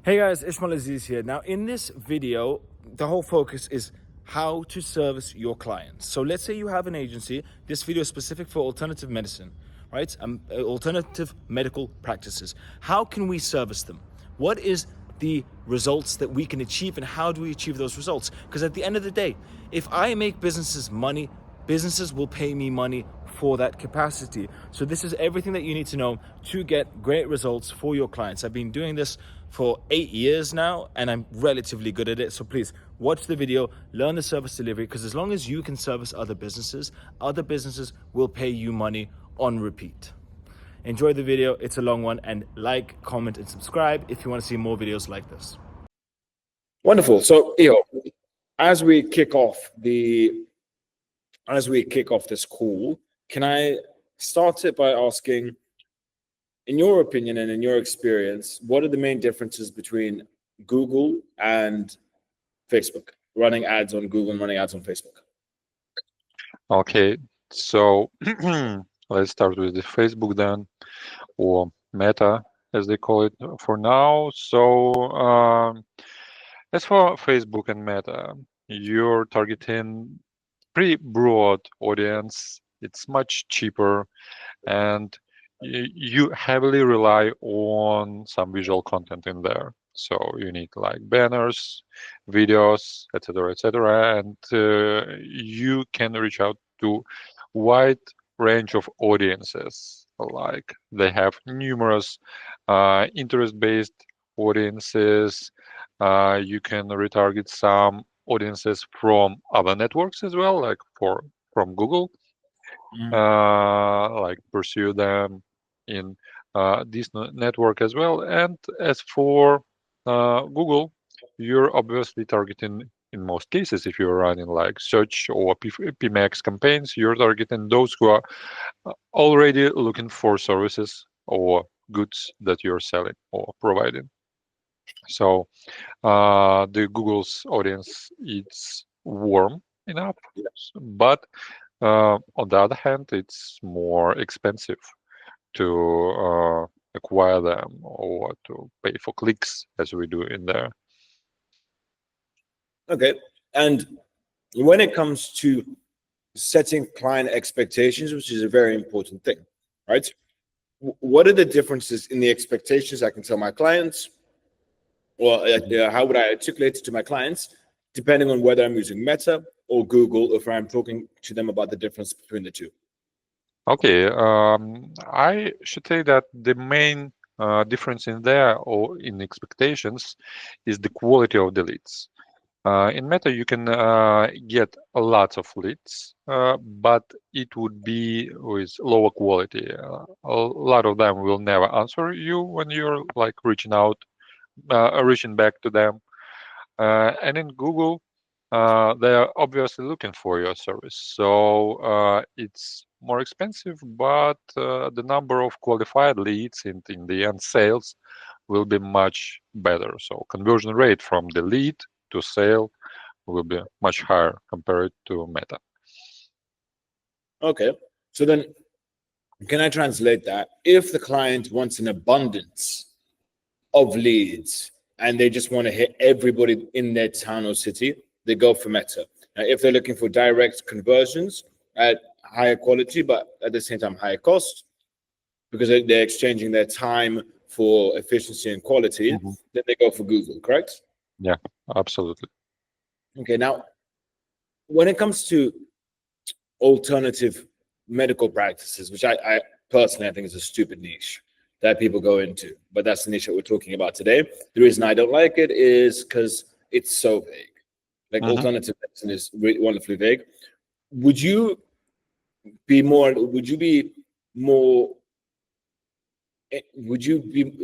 Hey guys, 𝐒𝐓𝐇𝐄𝐒 here. Now in this video, the whole focus is how to service your clients. So let's say you have an agency. This video is specific for alternative medicine, right? Alternative medical practices. How can we service them? What is the results that we can achieve and how do we achieve those results? Because at the end of the day, if I make businesses money, businesses will pay me money for that capacity. So this is everything that you need to know to get great results for your clients. I've been doing this for 8 years now and I'm relatively good at it. So please watch the video, learn the service delivery, because as long as you can service other businesses will pay you money on repeat. Enjoy the video, it's a long one, and like, comment, and subscribe if you want to see more videos like this. Wonderful. So, 𝐿, as we kick off this call, can I start it by asking, in your opinion and in your experience, what are the main differences between Google and Facebook? Running ads on Google and running ads on Facebook. Okay, so let's start with the Facebook then, or Meta as they call it for now. So as for Facebook and Meta, you're targeting pretty broad audience. It's much cheaper, and you heavily rely on some visual content in there. So you need like banners, videos, etc., and you can reach out to wide range of audiences. Like they have numerous interest-based audiences. You can retarget some audiences from other networks as well, like from Google. Like pursue them in this network as well. And as for Google, you're obviously targeting, in most cases, if you're running like search or PMX campaigns, you're targeting those who are already looking for services or goods that you're selling or providing. So the Google's audience is warm enough, but on the other hand, it's more expensive to acquire them or to pay for clicks as we do in there. Okay, and when it comes to setting client expectations, which is a very important thing, right? What are the differences in the expectations I can tell my clients, or how would I articulate it to my clients, depending on whether I'm using Meta or Google, if I'm talking to them about the difference between the two? Okay, I should say that the main difference in there or in expectations is the quality of the leads. In Meta, you can get a lot of leads, but it would be with lower quality. A lot of them will never answer you when you're like reaching back to them. And in Google, they are obviously looking for your service. So it's more expensive, but the number of qualified leads in the end sales will be much better. So conversion rate from the lead to sale will be much higher compared to Meta. Okay, so then can I translate that? If the client wants an abundance of leads and they just want to hit everybody in their town or city, they go for Meta. Now, if they're looking for direct conversions at higher quality, but at the same time higher cost, because they're exchanging their time for efficiency and quality, then they go for Google, correct? Yeah, absolutely. Okay, now, when it comes to alternative medical practices, which I personally, I think is a stupid niche that people go into, but that's the niche that we're talking about today. The reason I don't like it is because it's so vague. Like alternative medicine is really wonderfully vague. Would you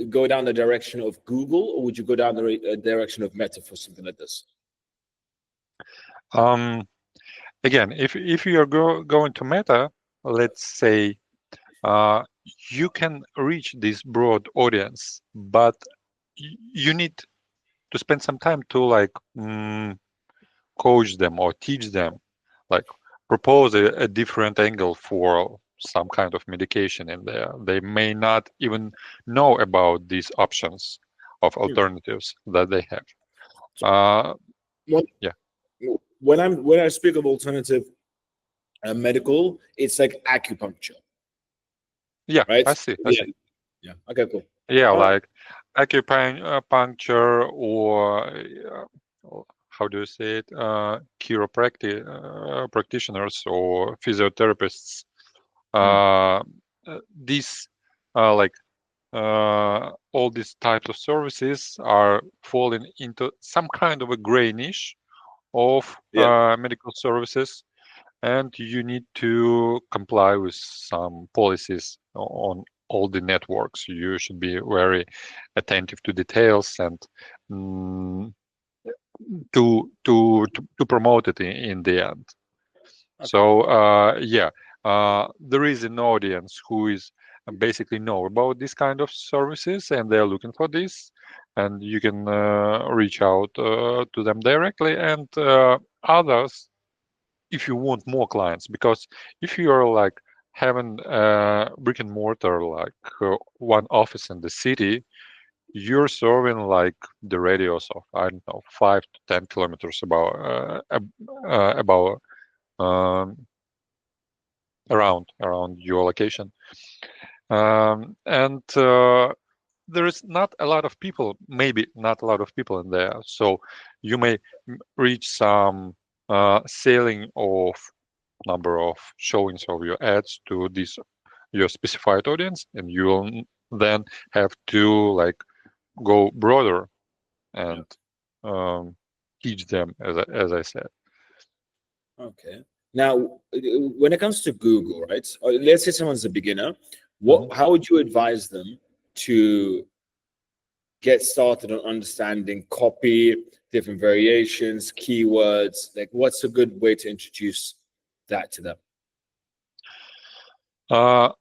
go down the direction of Google, or would you go down the direction of Meta for something like this? Again, if you are going to Meta, let's say you can reach this broad audience, but you need to spend some time to like coach them or teach them, like propose a different angle for some kind of medication in there. They may not even know about these options, of alternatives that they have. Yeah. When I speak of alternative medical, it's like acupuncture. Yeah, Right? I see. Yeah. Okay, cool. Yeah, like acupuncture or how do you say it? Chiropractic practitioners or physiotherapists. These like all these types of services are falling into some kind of a gray niche of medical services, and you need to comply with some policies on all the networks. You should be very attentive to details and to promote it in the end. Okay. So yeah, there is an audience who is basically know about this kind of services, and they're looking for this, and you can reach out to them directly, and others if you want more clients, because if you are like having brick and mortar, like one office in the city, you're serving like the radius of, I don't know, 5 to 10 kilometers about around your location, and there is not a lot of people, maybe not a lot of people in there, so you may reach some selling of number of showings of your ads to this your specified audience, and you'll then have to like go broader and teach them, as I said. Okay. Now, when it comes to Google, right? Let's say someone's a beginner. How would you advise them to get started on understanding copy, different variations, keywords? Like, what's a good way to introduce that to them?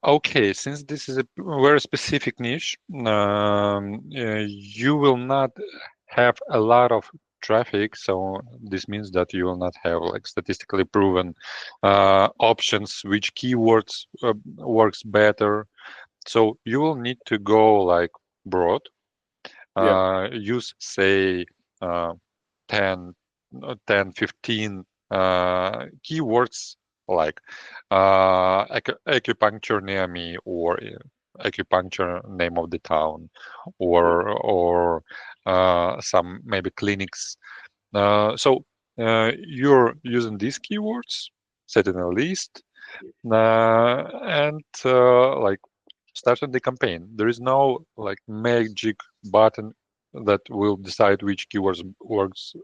Okay, since this is a very specific niche, you will not have a lot of traffic, so this means that you will not have like statistically proven options which keywords works better. So you will need to go like broad, use say 10 15 keywords like acupuncture near me, or acupuncture name of the town, or some maybe clinics. So you're using these keywords, set in a list, and like starting the campaign. There is no like magic button that will decide which keywords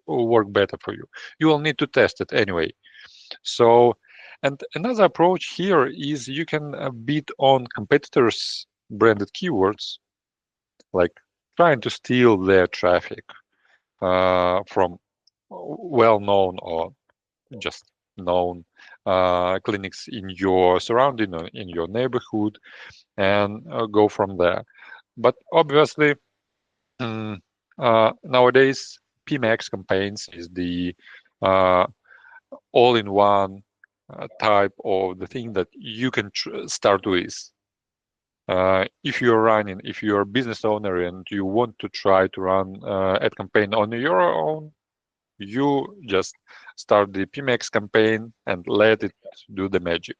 work better for you. You will need to test it anyway. So, and another approach here is you can bid on competitors' branded keywords, like trying to steal their traffic from well-known or just known clinics in your surrounding, in your neighborhood, and go from there. But obviously, nowadays, PMAX campaigns is the all-in-one type of the thing that you can start with. If you're a business owner and you want to try to run ad campaign on your own, you just start the PMAX campaign and let it do the magic.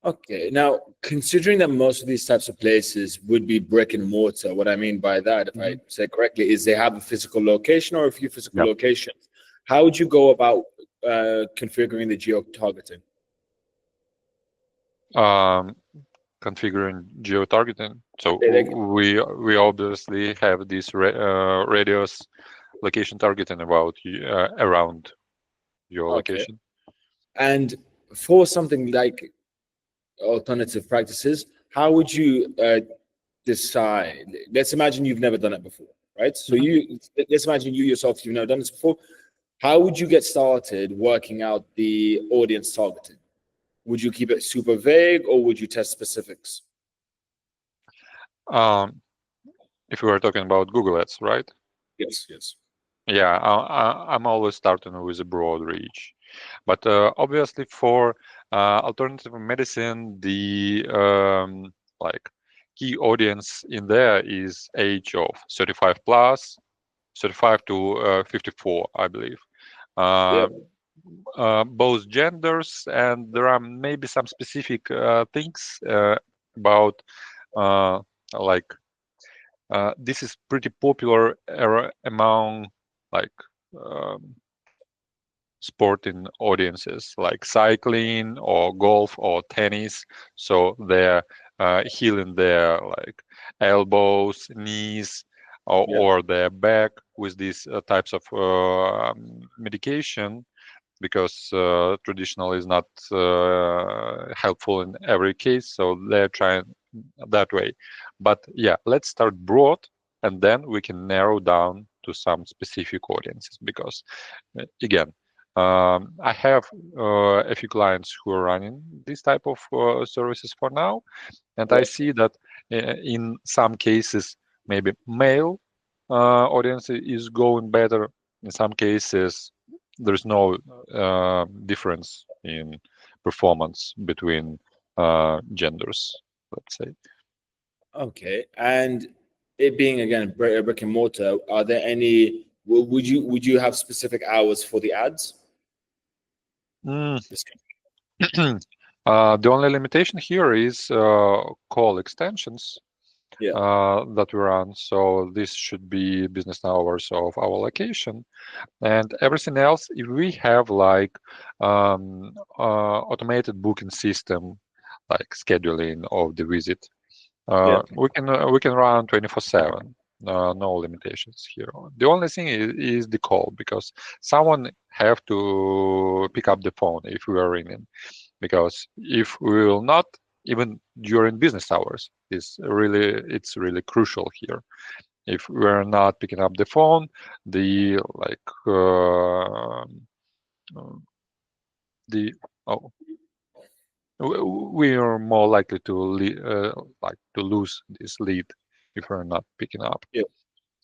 Okay, now considering that most of these types of places would be brick and mortar, what I mean by that, if I say correctly, is they have a physical location or a few physical locations. How would you go about configuring the geo-targeting? Configuring geo-targeting. So we obviously have this radius location targeting about around your location. And for something like alternative practices, how would you decide? Let's imagine you've never done it before, right? So let's imagine you yourself, you've never done this before. How would you get started working out the audience targeting? Would you keep it super vague, or would you test specifics? If we were talking about Google Ads, right? Yes. Yeah, I'm always starting with a broad reach, but obviously for alternative medicine, the like key audience in there is age of 35 plus, 35 to 54, I believe. Yeah. Both genders, and there are maybe some specific things about like this is pretty popular among like sporting audiences like cycling or golf or tennis. So they're healing their like elbows, knees, Yeah. or their back with these types of medication, because traditional is not helpful in every case. So they're trying that way. But yeah, let's start broad, and then we can narrow down to some specific audiences, because again, I have a few clients who are running this type of services for now, and I Yeah. see that in some cases, maybe male audience is going better. In some cases, there's no difference in performance between genders, let's say. Okay. And it being again a brick and mortar, are there any? Would you have specific hours for the ads? Mm. The only limitation here is call extensions Yeah. that we run. So this should be business hours of our location, and everything else. If we have like automated booking system, like scheduling of the visit, Yeah. we can run 24/7. No limitations here. The only thing is the call, because someone have to pick up the phone if we are ringing, because if we will not, even during business hours, it's really crucial here. If we're not picking up the phone, the like the oh, we are more likely to like to lose this lead if we're not picking up. Yeah.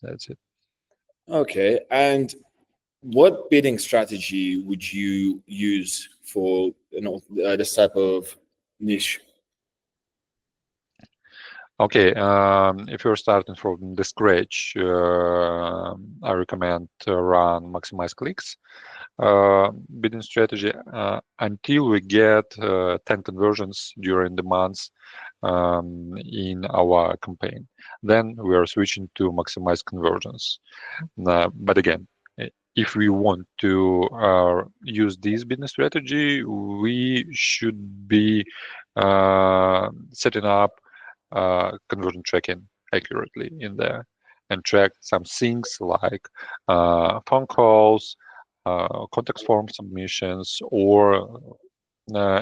That's it. Okay. And what bidding strategy would you use for this type of niche? Okay, if you're starting from the scratch, I recommend to run maximize clicks bidding strategy until we get 10 conversions during the months in our campaign. Then we are switching to maximize conversions. But again, if we want to use this business strategy, we should be setting up conversion tracking accurately in there, and track some things like phone calls, contact form submissions, or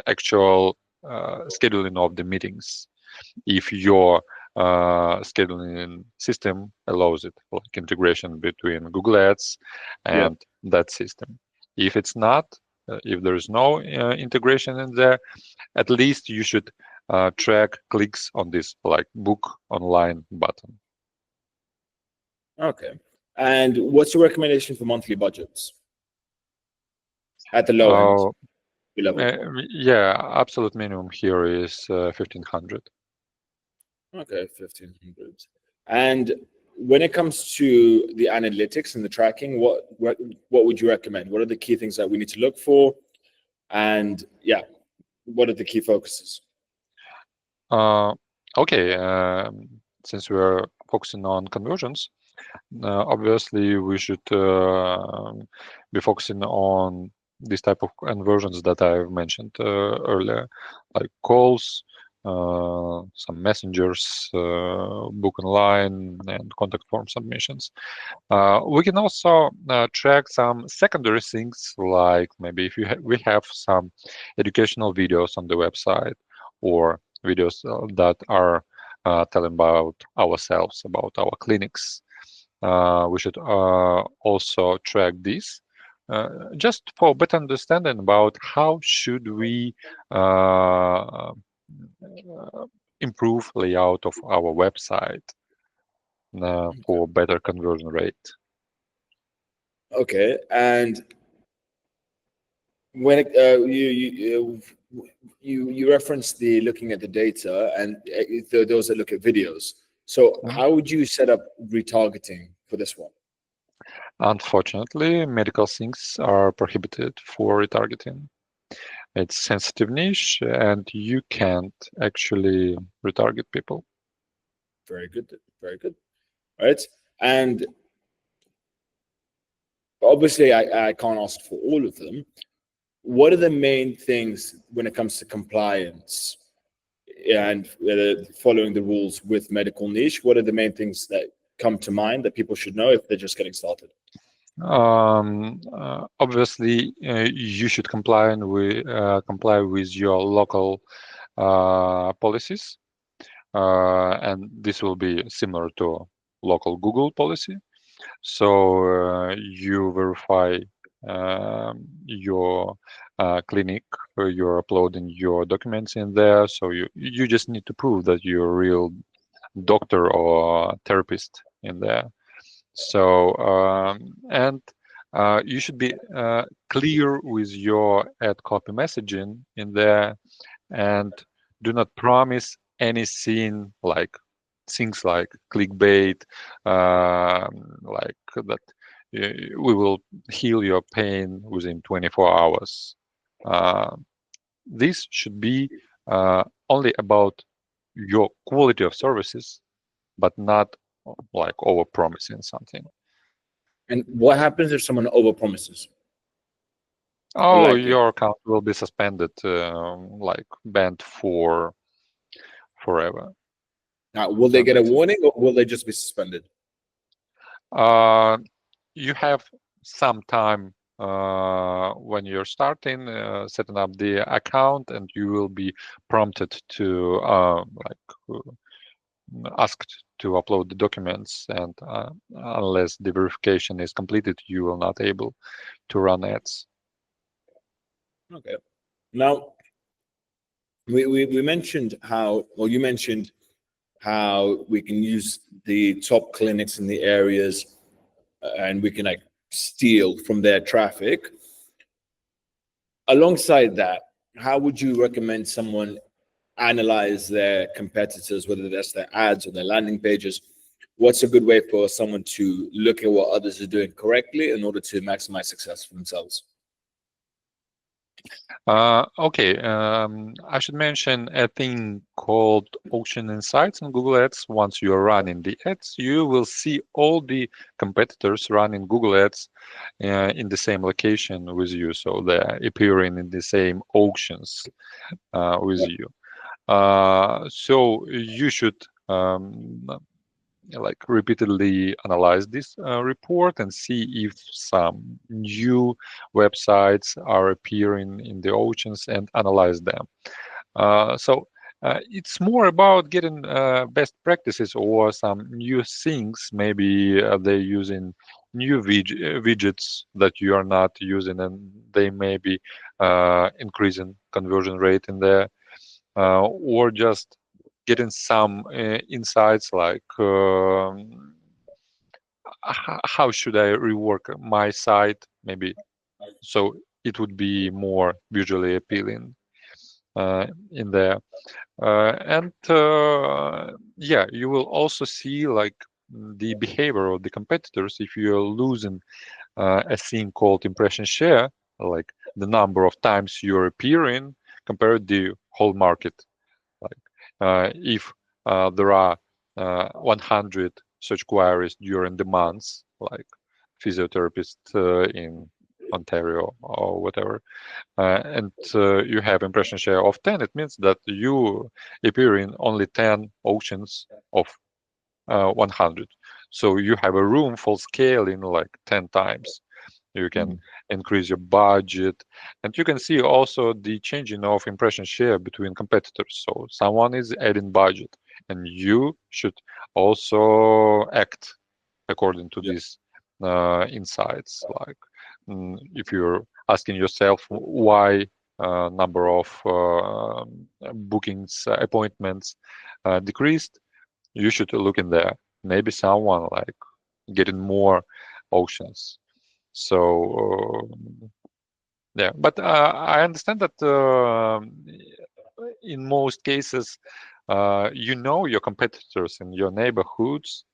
actual scheduling of the meetings, if your scheduling system allows it, like integration between Google Ads Yeah. and that system. If it's not, if there is no integration in there, at least you should track clicks on this like book online button. Okay. And what's your recommendation for monthly budgets at the low end, Uh, level? yeah, absolute minimum here is 1,500. Okay, 1,500. And when it comes to the analytics and the tracking, what would you recommend? What are the key things that we need to look for? And yeah, what are the key focuses? Okay, since we're focusing on conversions, obviously we should be focusing on this type of conversions that I've mentioned earlier, like calls, some messengers, book online, and contact form submissions. We can also track some secondary things, like maybe if we have some educational videos on the website, or videos that are telling about ourselves, about our clinics. We should also track this, just for better understanding about how should we improve layout of our website for better conversion rate. Okay, and When you reference the looking at the data and those that look at videos. So how would you set up retargeting for this one? Unfortunately, medical things are prohibited for retargeting. It's sensitive niche, and you can't actually retarget people. Very good, very good. All right, and obviously I can't ask for all of them. What are the main things when it comes to compliance and following the rules with medical niche? What are the main things that come to mind that people should know if they're just getting started? Obviously, you should comply with your local policies, and this will be similar to local Google policy. So you verify your clinic, you're uploading your documents in there. So you just need to prove that you're a real doctor or therapist in there. So and you should be clear with your ad copy messaging in there, and do not promise anything like things like clickbait, like that we will heal your pain within 24 hours. This should be only about your quality of services, but not like over promising something. And what happens if someone over promises? Oh, Like, your account will be suspended, like banned for forever. now, will they get a warning or will they just be suspended? You have some time when you're starting setting up the account, and you will be prompted to asked to upload the documents, and unless the verification is completed, you will not able to run ads. Okay. Now, we mentioned how, well, you mentioned how we can use the top clinics in the areas and we can like steal from their traffic. Alongside that, how would you recommend someone analyze their competitors, whether that's their ads or their landing pages? What's a good way for someone to look at what others are doing correctly in order to maximize success for themselves? Okay, I should mention a thing called Auction Insights in Google Ads. Once you are running the ads, you will see all the competitors running Google Ads in the same location with you. So they're appearing in the same auctions with you. So you should like repeatedly analyze this report and see if some new websites are appearing in the auctions and analyze them. So it's more about getting best practices or some new things. Maybe they're using new widgets that you are not using, and they may be increasing conversion rate in there, or just getting some insights like how should I rework my site, maybe, so it would be more visually appealing in there. And yeah, you will also see like the behavior of the competitors. If you're losing a thing called impression share, like the number of times you're appearing compared to the whole market. Like if there are 100 such queries during the months, like physiotherapist in Ontario or whatever, and you have impression share of 10, it means that you appear in only 10 auctions of 100. So you have a room for scaling like 10 times. You can increase your budget, and you can see also the changing of impression share between competitors. So someone is adding budget, and you should also act according to these insights. Like if you're asking yourself why number of bookings, appointments decreased, you should look in there. Maybe someone like getting more auctions. So Yeah, but I understand that in most cases, you know your competitors in your neighborhoods,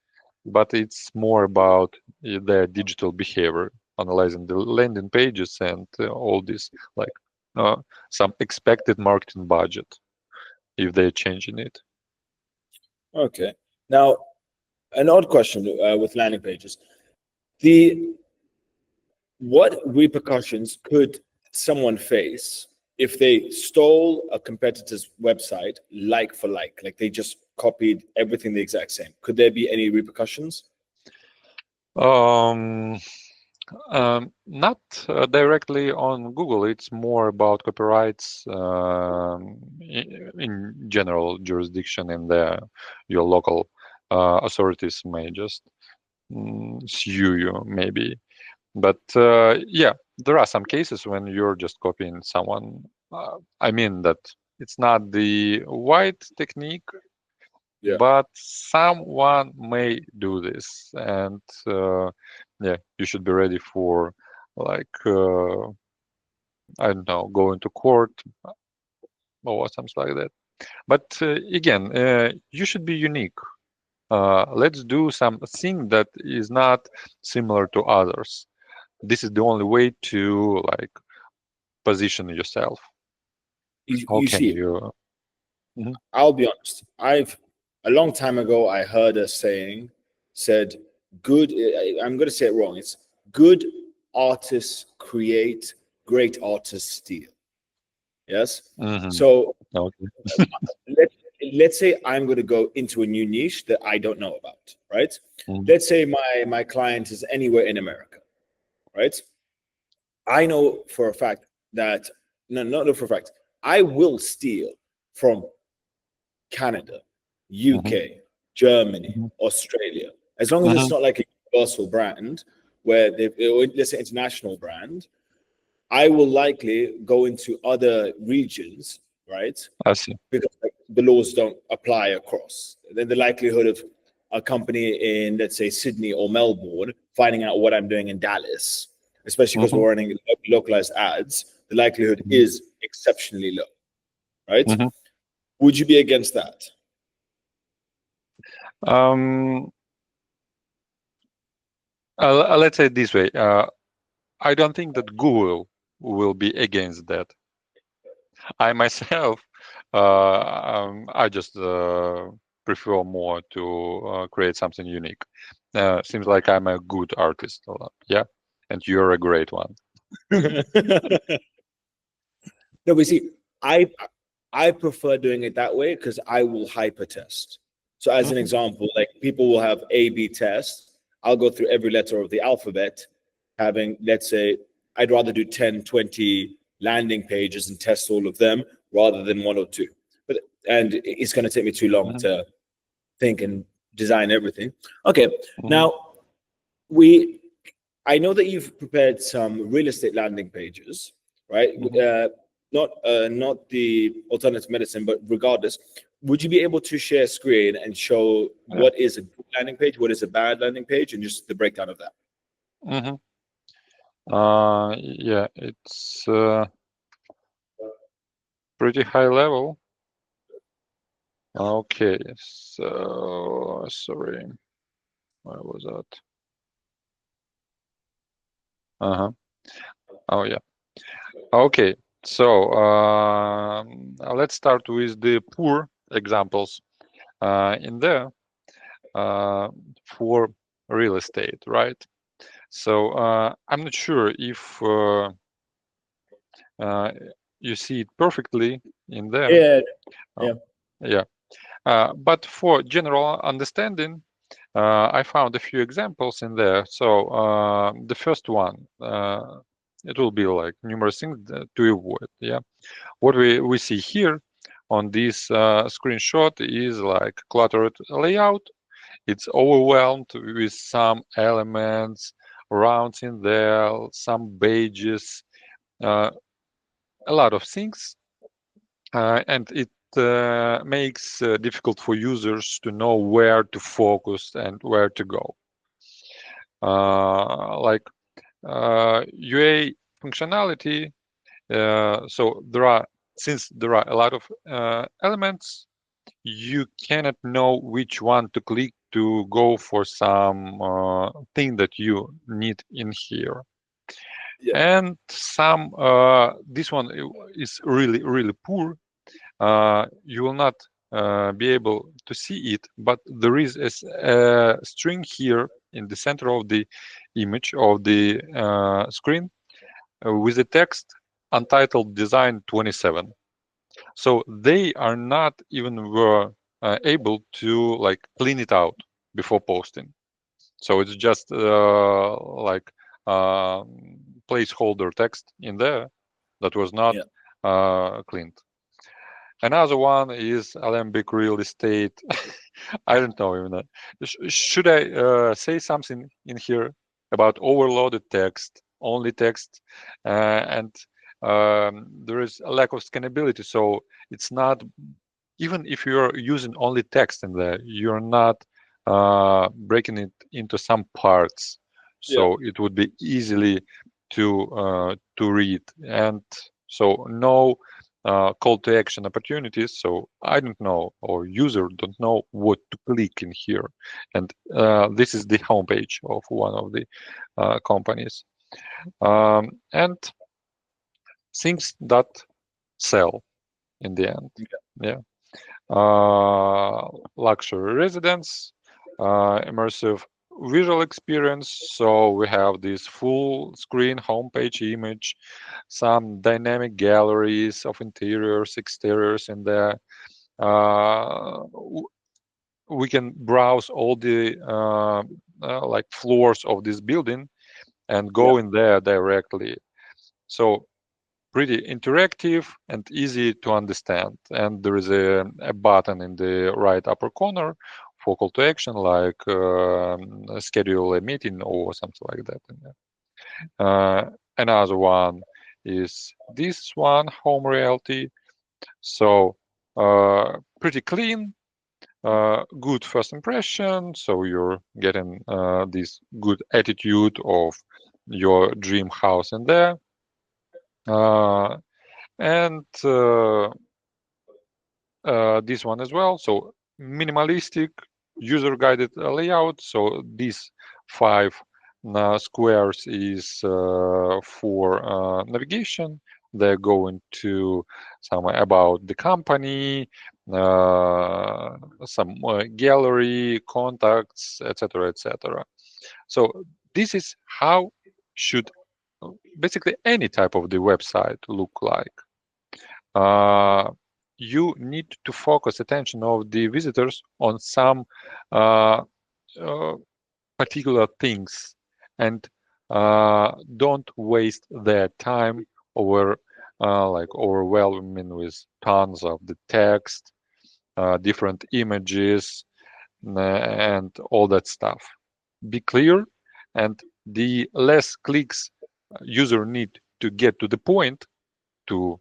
but it's more about their digital behavior, analyzing the landing pages and all this, like some expected marketing budget if they're changing it. Okay. Now, an odd question with landing pages. What repercussions could someone face if they stole a competitor's website like for like they just copied everything the exact same? Could there be any repercussions? Um, Not directly on Google. It's more about copyrights in general jurisdiction, and your local authorities may just sue you, maybe. But yeah, there are some cases when you're just copying someone. I mean that it's not the white technique, Yeah. but someone may do this, and yeah, you should be ready for, like, I don't know, going to court or something like that. But again, you should be unique. Let's do something that is not similar to others. This is the only way to, like, position yourself. How You can see, you? Mhm. I'll be honest. A long time ago I heard a saying said good I'm going to say it wrong. It's good artists create, great artists steal. Yes? Mhm. So Okay. let, let's say I'm going to go into a new niche that I don't know about, right? Mhm. Let's say my client is anywhere in America, right? I know for a fact that no, not for a fact. I will steal from Canada, Mhm. UK, Germany, Mhm. Australia, as long as it's Mhm. not like a universal brand where they, or let's say international brand. I will likely go into other regions, right? I see. Because like, the laws don't apply across. Then the likelihood of a company in, let's say, Sydney or Melbourne finding out what I'm doing in Dallas, especially because Mhm. we're running localized ads, the likelihood Mhm. is exceptionally low, right? Mhm. Would you be against that? Um, let's say it this way. I don't think that Google will be against that. I myself, I just prefer more to create something unique. Seems like I'm a good artist, yeah, and you're a great one. No, but see, I I prefer doing it that way because I will hyper test. So as an Mhm. example, like people will have A/B tests. I'll go through every letter of the alphabet, having, let's say, I'd rather do 10, 20 landing pages and test all of them rather than one or two. But and it's going to take me too long Mhm. to think and design everything. Okay, Mhm. now we I know that you've prepared some real estate landing pages, right? Mhm. Not the alternative medicine, but regardless, would you be able to share screen and show Yeah. what is a good landing page, what is a bad landing page, and just the breakdown of that? Mhm. Yeah, it's pretty high level. Okay, so sorry, where was that? Uh-huh. Oh yeah. Okay, so let's start with the poor examples in there uh, for real estate, right? So I'm not sure if uh, you see it perfectly in there. Yeah, Oh, yeah. yeah. But for general understanding, I found a few examples in there. So the first one, it will be like numerous things to avoid. Yeah. What we see here on this screenshot is like cluttered layout. It's overwhelmed with some elements, rounds in there, some pages, uh, a lot of things, and it makes difficult for users to know where to focus and where to go. Like UA functionality So since there are a lot of elements, you cannot know which one to click to go for some thing that you need in here. Yeah. And some this one is really poor. You will not be able to see it, but there is a string here in the center of the image of the screen with the text untitled design 27. So they are not even were able to like clean it out before posting. So it's just like placeholder text in there that was not cleaned. Another one is Alembic real estate. I don't know even. Should I say something in here about overloaded text, only text, and there is a lack of scannability. So it's not, even if you're using only text in there, you're not breaking it into some parts. So it would be easily to read, and so no call to action opportunities. So I don't know, or user don't know what to click in here. And this is the homepage of one of the companies. And things that sell in the end. Yeah. Luxury residence, immersive visual experience. So we have this full screen homepage image, some dynamic galleries of interiors, exteriors in there. We can browse all the like floors of this building and go in there directly. So pretty interactive and easy to understand. And there is a button in the right upper corner for call to action, like schedule a meeting or something like that. Another one is this one, Home Realty. So pretty clean, good first impression. So you're getting this good attitude of your dream house in there. And this one as well. So minimalistic, user-guided layout. So these 5 squares is for navigation. They're going to some about the company, some gallery, contacts, etc., etc. So this is how should basically any type of the website look like. You need to focus attention of the visitors on some particular things, and don't waste their time over like overwhelming with tons of the text, different images, and all that stuff. Be clear, and the less clicks user need to get to the point to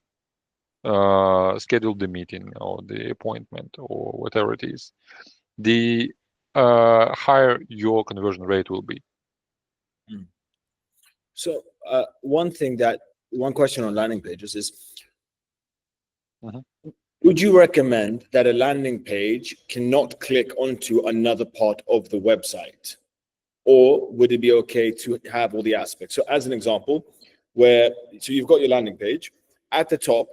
schedule the meeting or the appointment or whatever it is, the higher your conversion rate will be. So one question on landing pages is, would you recommend that a landing page cannot click onto another part of the website? Or would it be okay to have all the aspects? So as an example, so you've got your landing page at the top,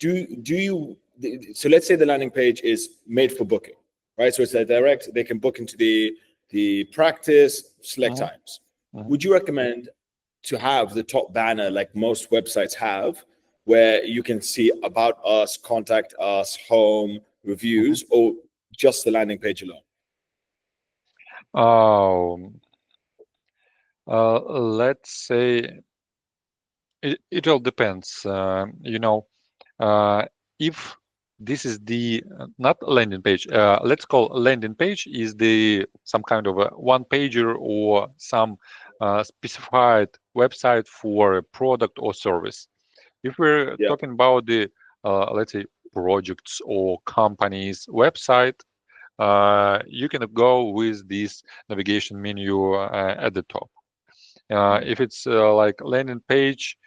so let's say the landing page is made for booking, right? So it's a direct, they can book into the practice, select times. Would you recommend to have the top banner like most websites have, where you can see about us, contact us, home, reviews, or just the landing page alone? Let's say it all depends. If this is the not landing page, let's call landing page is the some kind of a one pager or some specified website for a product or service. If we're talking about the let's say projects or companies website, you can go with this navigation menu at the top. If it's like landing page,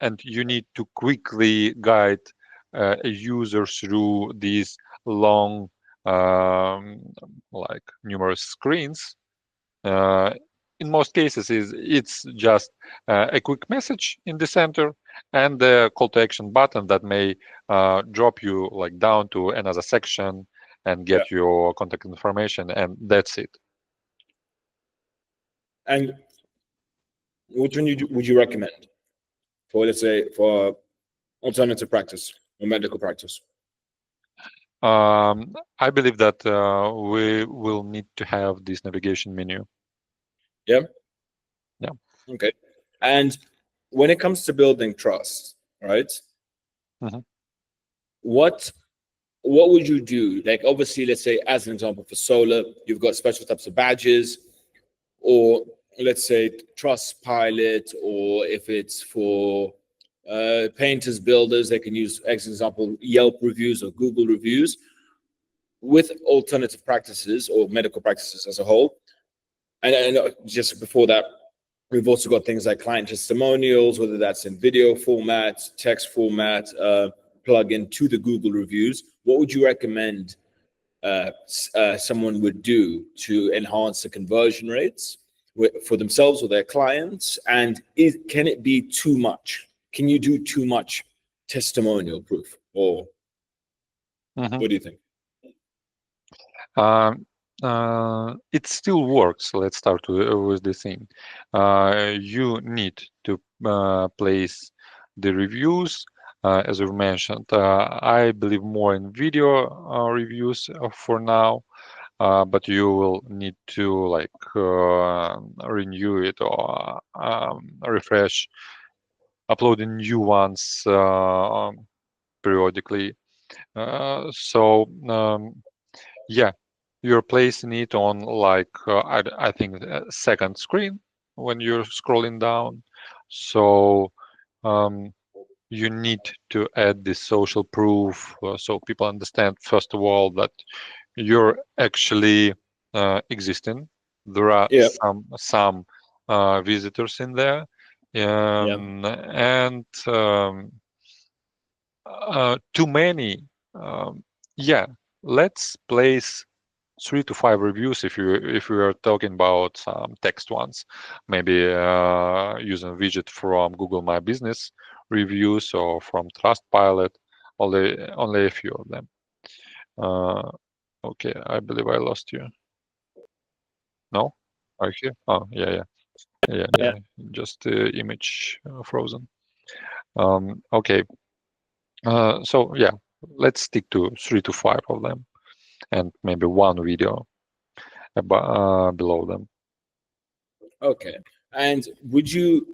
and you need to quickly guide a user through these long, like numerous screens. In most cases, it's just a quick message in the center and the call to action button that may drop you like down to another section and get your contact information, and that's it. And which one would you recommend for, let's say, for alternative practice or medical practice? I believe that we will need to have this navigation menu. Yeah. Yeah. Okay. And when it comes to building trust, right? Mm-hmm. What would you do? Like, obviously, let's say, as an example, for solar, you've got special types of badges, or let's say Trust Pilot, or if it's for painters, builders, they can use, as an example, Yelp reviews or Google reviews. With alternative practices or medical practices as a whole, and just before that, we've also got things like client testimonials, whether that's in video format, text format, plug into the Google reviews. What would you recommend someone would do to enhance the conversion rates for themselves or their clients? And can it be too much? Can you do too much testimonial proof, or what do you think? It still works. Let's start with the thing. You need to place the reviews, as we've mentioned. I believe more in video reviews for now, but you will need to like renew it or refresh, uploading new ones periodically. Yeah, you're placing it on like I think second screen when you're scrolling down. So you need to add this social proof so people understand, first of all, that you're actually existing. There are some visitors in there, and too many. Yeah, let's place 3 to 5 reviews if we are talking about some text ones, maybe using a widget from Google My Business reviews or from Trustpilot, only a few of them. Okay, I believe I lost you. No, are you here? Oh, yeah. Just image frozen. Okay, so yeah, let's stick to 3 to 5 of them, and maybe one video below them. Okay. And would you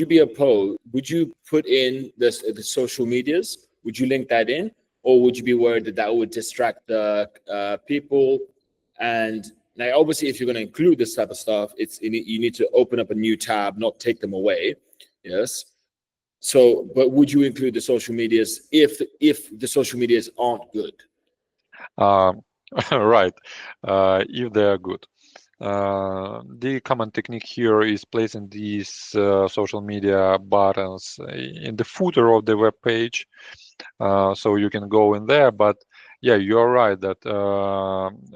be opposed? Would you put in the social medias? Would you link that in, or would you be worried that that would distract the people? And now, obviously, if you're going to include this type of stuff, you need to open up a new tab, not take them away. Yes. So, but would you include the social medias if the social medias aren't good? Right, if they are good. The common technique here is placing these social media buttons in the footer of the web page, so you can go in there. But yeah, you're right that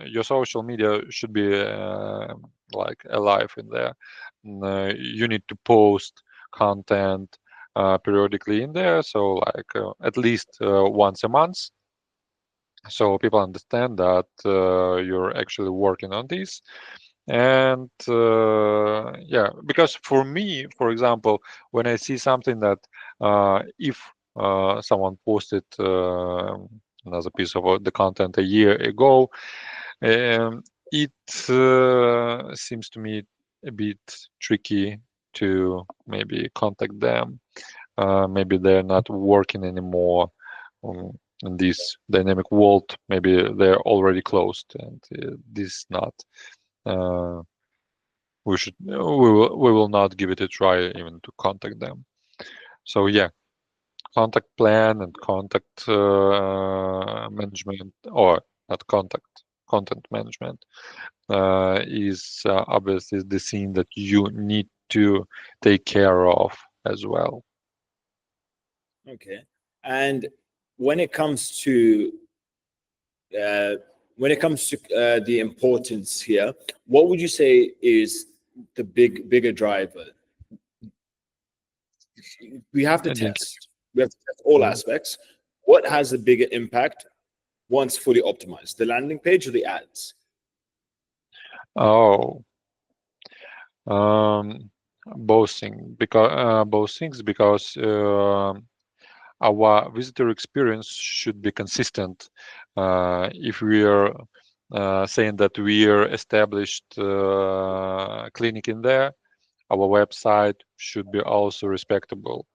your social media should be like alive in there. You need to post content periodically in there, so like at least once a month, so people understand that you're actually working on this. And yeah, because for me, for example, when I see something that if someone posted another piece of the content a year ago, it seems to me a bit tricky to maybe contact them. Maybe they're not working anymore in this dynamic world. Maybe they're already closed, and this not. We will not give it a try even to contact them. So yeah, contact plan and contact management, or not content management is obviously the thing that you need to take care of as well. Okay. And when it comes to the importance here, what would you say is the bigger driver? We have to I think. test. We have to test all aspects. What has the bigger impact once fully optimized? The landing page or the ads? Oh, both things because our visitor experience should be consistent. If we are saying that we are established clinic in there, our website should be also respectable,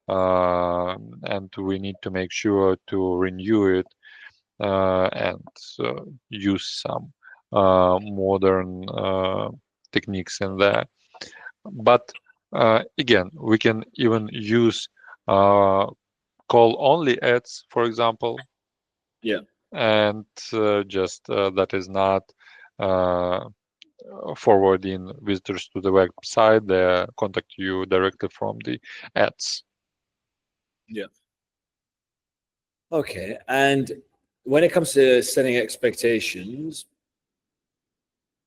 and we need to make sure to renew it and use some modern techniques in there. But again, we can even use call only ads, for example. Yeah. And just that is not forwarding visitors to the website. They contact you directly from the ads. Yeah. Okay. And when it comes to setting expectations,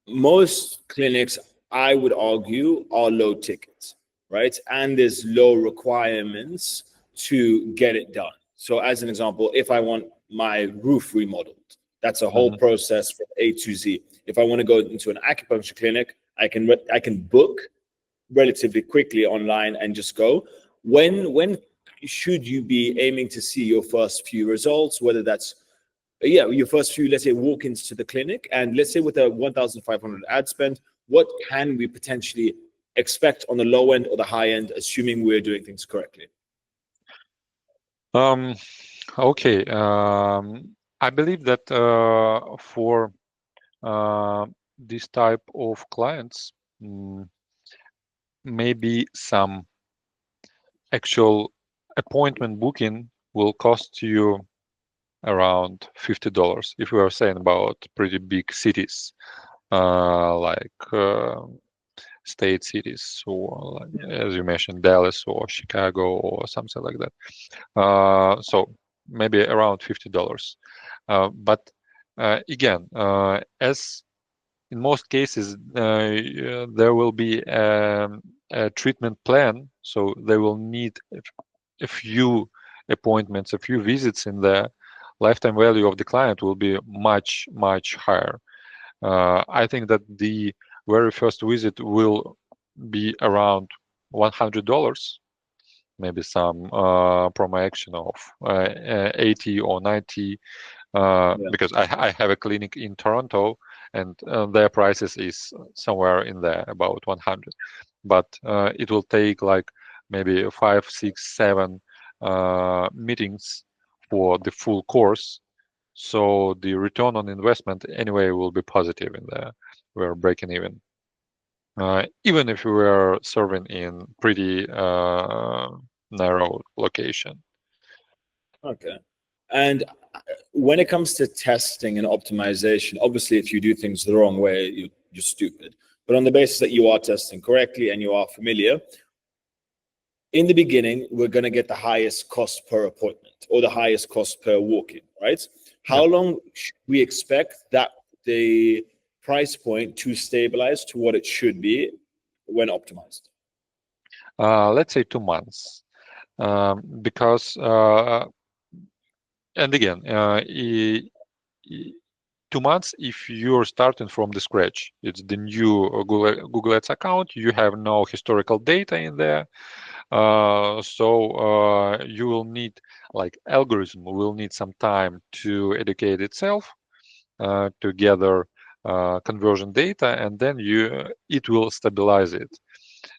most clinics, I would argue, are low tickets, right? And there's low requirements to get it done. So as an example, if I want my roof remodeled, that's a whole process from A to Z. If I want to go into an acupuncture clinic, I can book relatively quickly online and just go. When should you be aiming to see your first few results, whether that's your first few, let's say, walk-ins to the clinic, and let's say with a 1,500 ad spend, what can we potentially expect on the low end or the high end, assuming we're doing things correctly? Okay. I believe that for this type of clients, maybe some actual appointment booking will cost you around $50 if we are saying about pretty big cities like state cities, or like, as you mentioned, Dallas or Chicago or something like that. So maybe around $50. But again, as in most cases, there will be a treatment plan, so they will need a few appointments, a few visits in there. Lifetime value of the client will be much, much higher. I think that the very first visit will be around $100, maybe some promo action of 80 or 90, because I have a clinic in Toronto, and their prices is somewhere in there about 100. But it will take like maybe 5, 6, 7 meetings for the full course. So the return on investment anyway will be positive in there. We're breaking even. Even if we were serving in pretty narrow location. Okay. And when it comes to testing and optimization, obviously, if you do things the wrong way, you're stupid. But on the basis that you are testing correctly and you are familiar, in the beginning, we're going to get the highest cost per appointment or the highest cost per walk-in, right? How long should we expect that the price point to stabilize to what it should be when optimized? Let's say 2 months, because and again, 2 months if you're starting from the scratch. It's the new Google Ads account. You have no historical data in there. So you will need, like, algorithm will need some time to educate itself, to gather conversion data, and then it will stabilize it.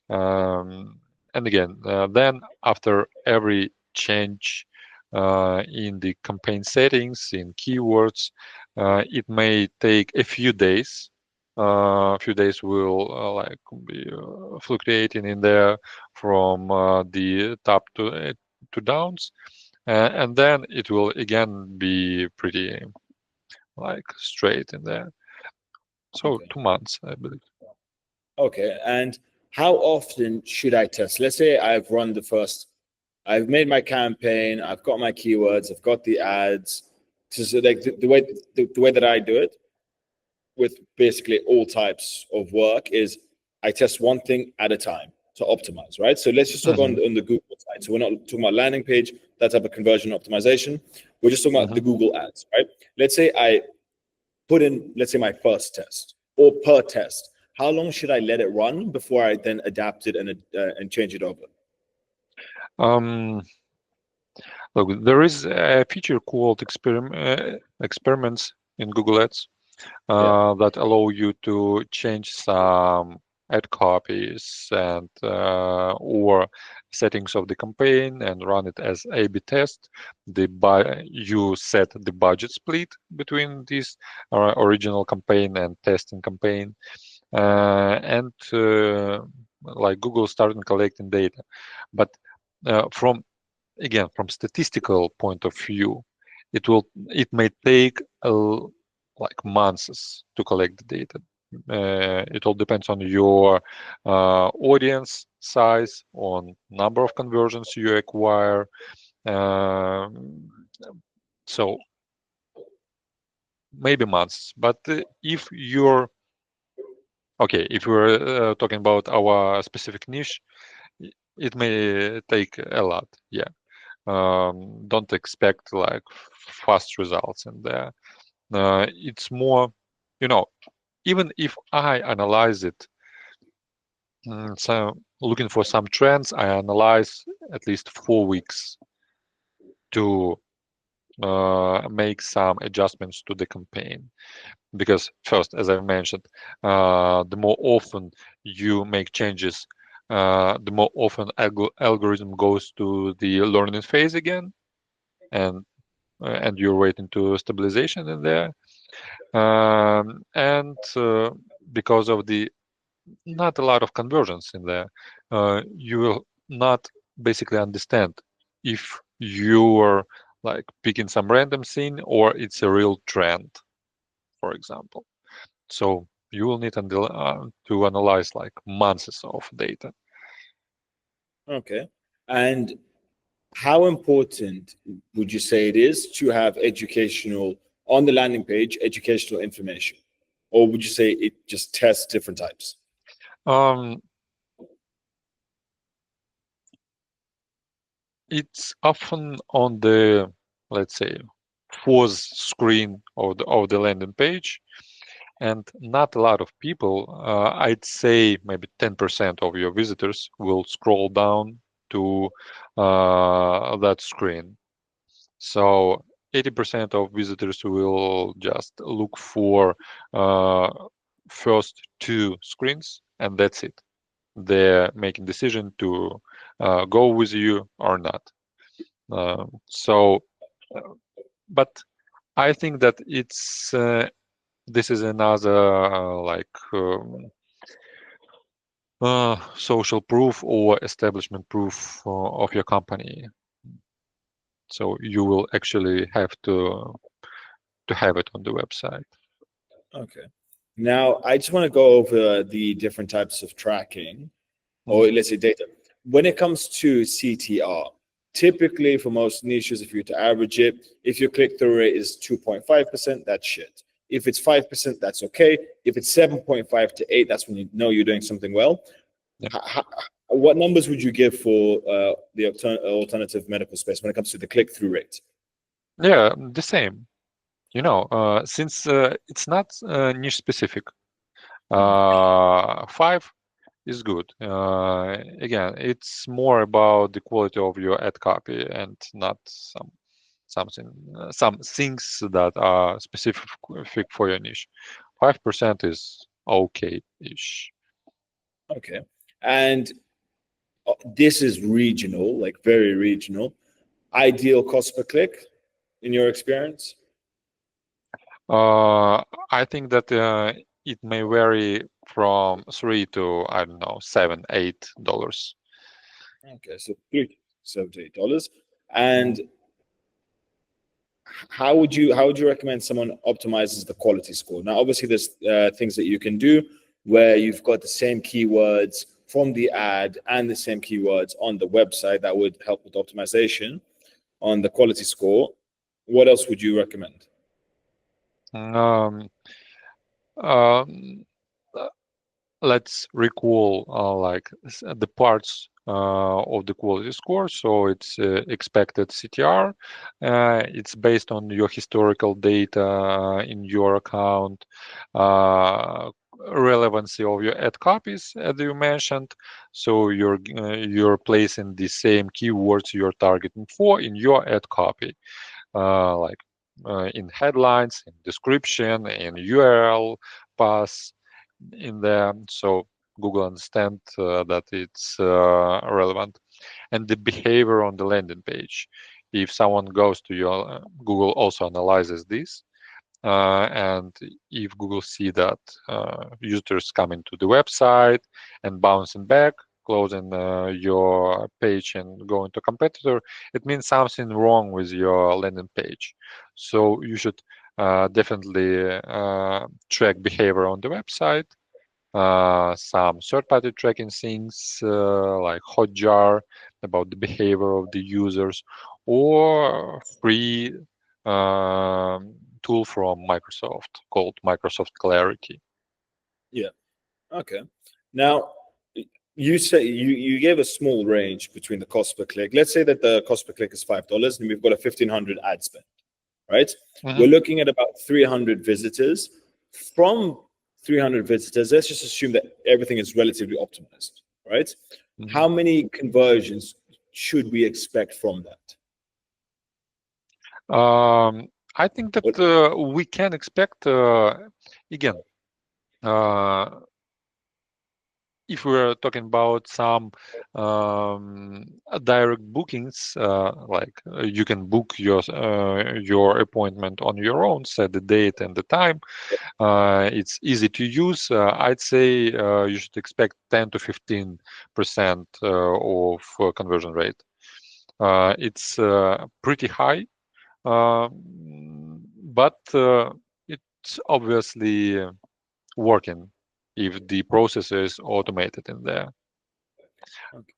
And again, then after every change in the campaign settings, in keywords, it may take a few days. A few days will like be fluctuating in there from the top to downs, and then it will again be pretty like straight in there. So Okay. 2 months, I believe. Okay. And how often should I test? Let's say I've run the first I've made my campaign, I've got my keywords, I've got the ads. So like the way that I do it with basically all types of work is I test one thing at a time to optimize, right? So let's just talk on the Google side. So we're not talking about landing page, that type of conversion optimization. We're just talking about the Google ads, right? Let's say I put in, let's say, my first test, or per test. How long should I let it run before I then adapt it and change it over? Look, there is a feature called experiments in Google Ads that allow you to change some ad copies and or settings of the campaign and run it as A/B test. You set the budget split between this original campaign and testing campaign, and like Google started collecting data, but from statistical point of view, it may take like months to collect the data. It all depends on your audience size, on number of conversions you acquire. So maybe months. But if we're talking about our specific niche, it may take a lot. Yeah. Don't expect like fast results in there. It's more, even if I analyze it, so looking for some trends, I analyze at least 4 weeks to make some adjustments to the campaign. Because first, as I mentioned, the more often you make changes, the more often algorithm goes to the learning phase again, and you're waiting to stabilization in there. And because of the not a lot of conversions in there, you will not basically understand if you're like picking some random scene or it's a real trend, for example. So you will need to analyze like months of data. Okay. And how important would you say it is to have educational on the landing page, educational information? Or would you say it just tests different types? It's often on the, let's say, fourth screen of the landing page, and not a lot of people, I'd say maybe 10% of your visitors will scroll down to that screen. So 80% of visitors will just look for first 2 screens, and that's it. They're making decision to go with you or not. But I think that it's this is another social proof or establishment proof of your company. So you will actually have to have it on the website. Okay. Now, I just want to go over the different types of tracking, or let's say data. When it comes to CTR, typically for most niches, if you were to average it, if your click-through rate is 2.5%, that's shit. If it's 5%, that's okay. If it's 7.5 to 8, that's when you know you're doing something well. Yeah. What numbers would you give for the alternative medical space when it comes to the click-through rate? Yeah, the same. Since it's not niche specific, 5 is good. Again, it's more about the quality of your ad copy and not some things that are specific for your niche. 5% is okay-ish. Okay. And this is regional, like very regional. Ideal cost per click in your experience? I think that it may vary from $3 to, I don't know, $7, $8. Okay, so $3 to $8. And how would you recommend someone optimizes the quality score? Now, obviously, there's things that you can do where you've got the same keywords from the ad and the same keywords on the website that would help with optimization on the quality score, what else would you recommend? Um, um, let's recall like the parts of the quality score. So it's expected CTR. It's based on your historical data in your account, relevancy of your ad copies, as you mentioned. So you're placing the same keywords you're targeting for in your ad copy, like in headlines, in description, in URL pass in there, so Google understand that it's relevant. And the behavior on the landing page, if someone goes to your Google also analyzes this, and if Google see that users coming to the website and bouncing back, closing your page and going to competitor, it means something wrong with your landing page. So you should definitely track behavior on the website. Some third-party tracking things like Hotjar about the behavior of the users, or free tool from Microsoft called Microsoft Clarity. Yeah. Okay. Now, you say you gave a small range between the cost per click. Let's say that the cost per click is $5 and we've got a 1,500 ad spend, right? We're looking at about 300 visitors. From 300 visitors, let's just assume that everything is relatively optimized, right? How many conversions should we expect from that? I think that we can expect, again, if we're talking about some direct bookings, like you can book your appointment on your own, set the date and the time. It's easy to use. I'd say you should expect 10 to 15% of conversion rate. It's pretty high, but it's obviously working if the process is automated in there. Okay.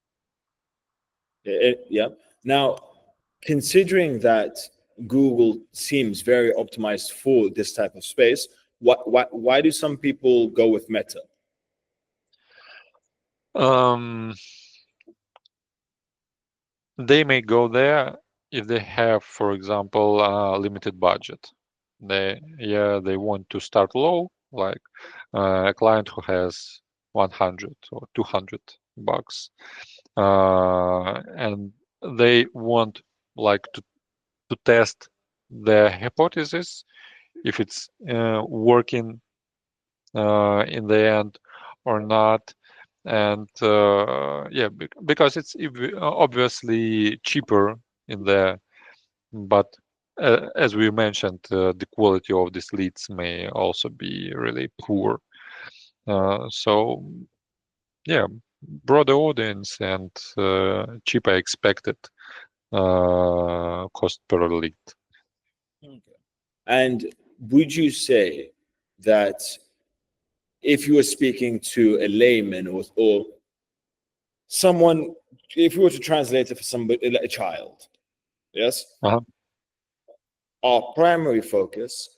Yeah. Now, considering that Google seems very optimized for this type of space, why do some people go with Meta? They may go there if they have, for example, a limited budget. They want to start low, like a client who has 100 or 200 bucks, and they want like to test their hypothesis if it's working in the end or not. And yeah, because it's obviously cheaper in there, but as we mentioned, the quality of these leads may also be really poor. So yeah, broader audience and cheaper expected cost per lead. Okay. And would you say that if you were speaking to a layman or someone, if you were to translate it for somebody, like a child, yes, our primary focus,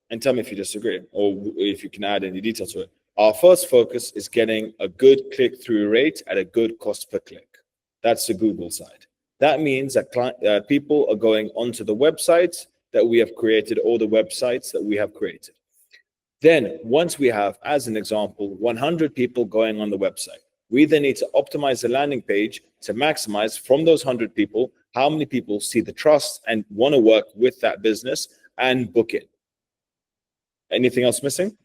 and tell me if you disagree or if you can add any detail to it, our first focus is getting a good click-through rate at a good cost per click. That's the Google side. That means that people are going onto the websites that we have created, or the websites that we have created. Then once we have, as an example, 100 people going on the website, we then need to optimize the landing page to maximize from those 100 people, how many people see the trust and want to work with that business and book it. Anything else missing?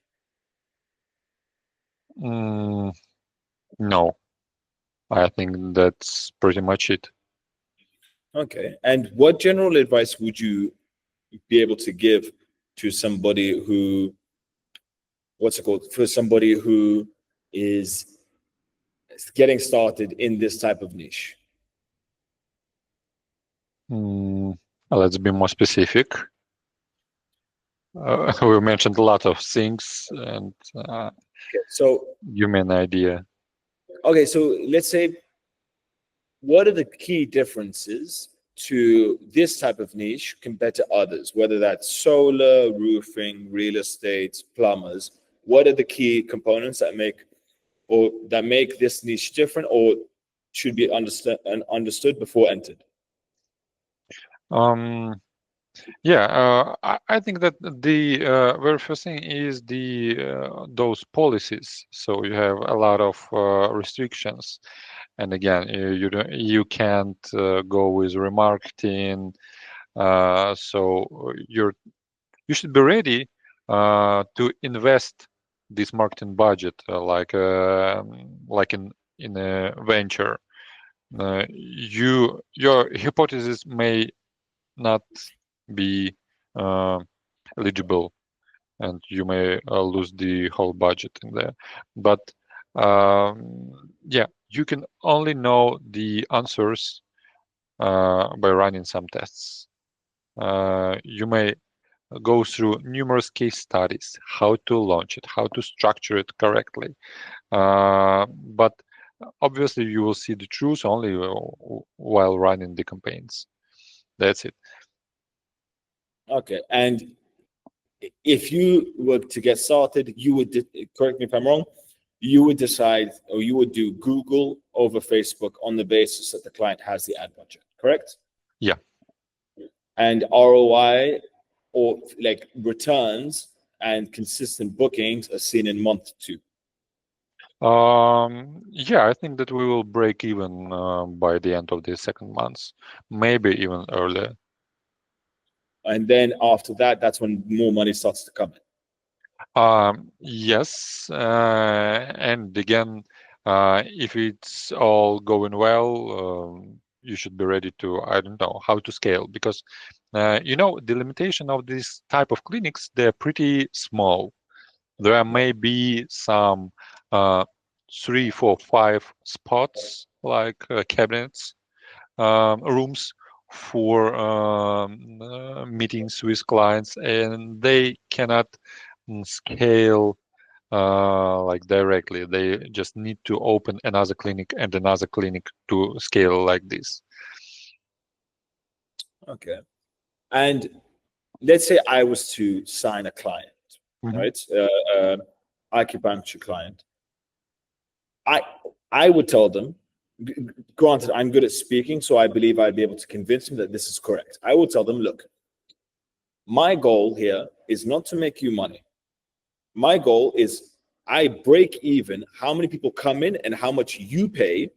No, I think that's pretty much it. Okay. And what general advice would you be able to give to somebody who, for somebody who is getting started in this type of niche? Let's be more specific. We mentioned a lot of things, and Okay, so give me an idea. Okay, so let's say, what are the key differences to this type of niche compared to others, whether that's solar, roofing, real estate, plumbers? What are the key components that make this niche different, or should be understood before entered? I think that the very first thing is those policies. So you have a lot of restrictions, and again, you can't go with remarketing. So you should be ready to invest this marketing budget, like in a venture. Your hypothesis may not be eligible, and you may lose the whole budget in there. But yeah, you can only know the answers by running some tests. You may go through numerous case studies, how to launch it, how to structure it correctly. But obviously, you will see the truth only while running the campaigns. That's it. Okay, and if you were to get started, you would, correct me if I'm wrong, you would decide, or you would do Google over Facebook on the basis that the client has the ad budget, correct? Yeah. And ROI, or like returns and consistent bookings, are seen in month 2. Yeah, I think that we will break even by the end of the second month, maybe even earlier. And then after that, that's when more money starts to come in. Yes, and again, if it's all going well, you should be ready to, I don't know, how to scale, because the limitation of this type of clinics, they're pretty small. There may be some 3, 4, 5 spots, like cabinets, rooms for meetings with clients, and they cannot scale like directly. They just need to open another clinic and another clinic to scale like this. Okay. And let's say I was to sign a client, right? Acupuncture client. I would tell them, granted, I'm good at speaking, so I believe I'd be able to convince them that this is correct. I would tell them, look, my goal here is not to make you money. My goal is I break even how many people come in and how much you pay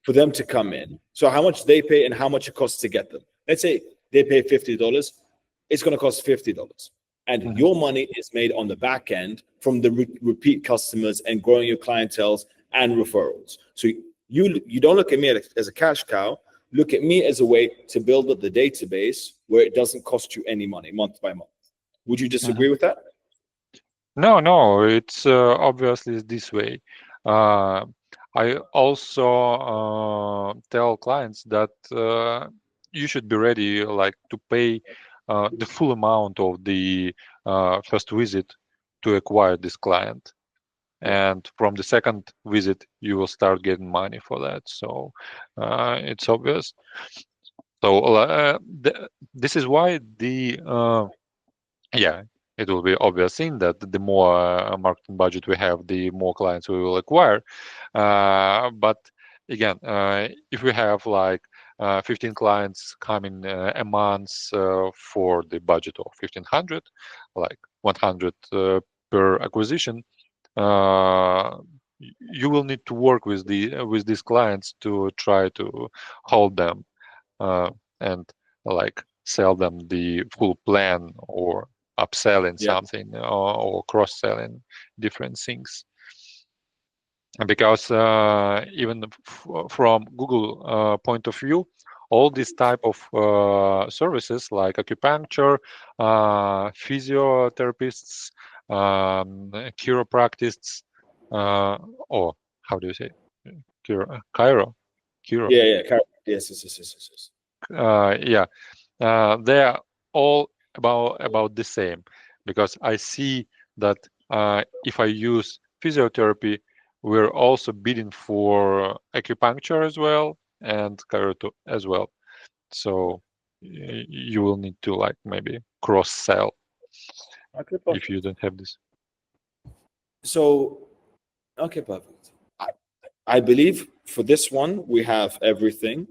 for them to come in. So how much they pay and how much it costs to get them. Let's say they pay $50. It's going to cost $50. And your money is made on the back end from the repeat customers and growing your clientele and referrals. So you don't look at me as a cash cow. Look at me as a way to build up the database where it doesn't cost you any money month by month. Would you disagree with that? No, it's obviously this way. I also tell clients that you should be ready, like, to pay the full amount of the first visit to acquire this client. And from the second visit, you will start getting money for that. So it's obvious. So this is why it will be obvious thing that the more marketing budget we have, the more clients we will acquire. But again, if we have like 15 clients coming a month for the budget of 1,500, like 100 per acquisition, you will need to work with these clients to try to hold them and like sell them the full plan, or upselling something, or cross-selling different things. Because even from Google point of view, all these type of services like acupuncture, physiotherapists, chiropractics, or how do you say, chiro? Yes. They are all about the same, because I see that if I use physiotherapy, we're also bidding for acupuncture as well and chiropractic as well. So you will need to like maybe cross sell if you don't have this. So, okay, perfect. I believe for this one we have everything.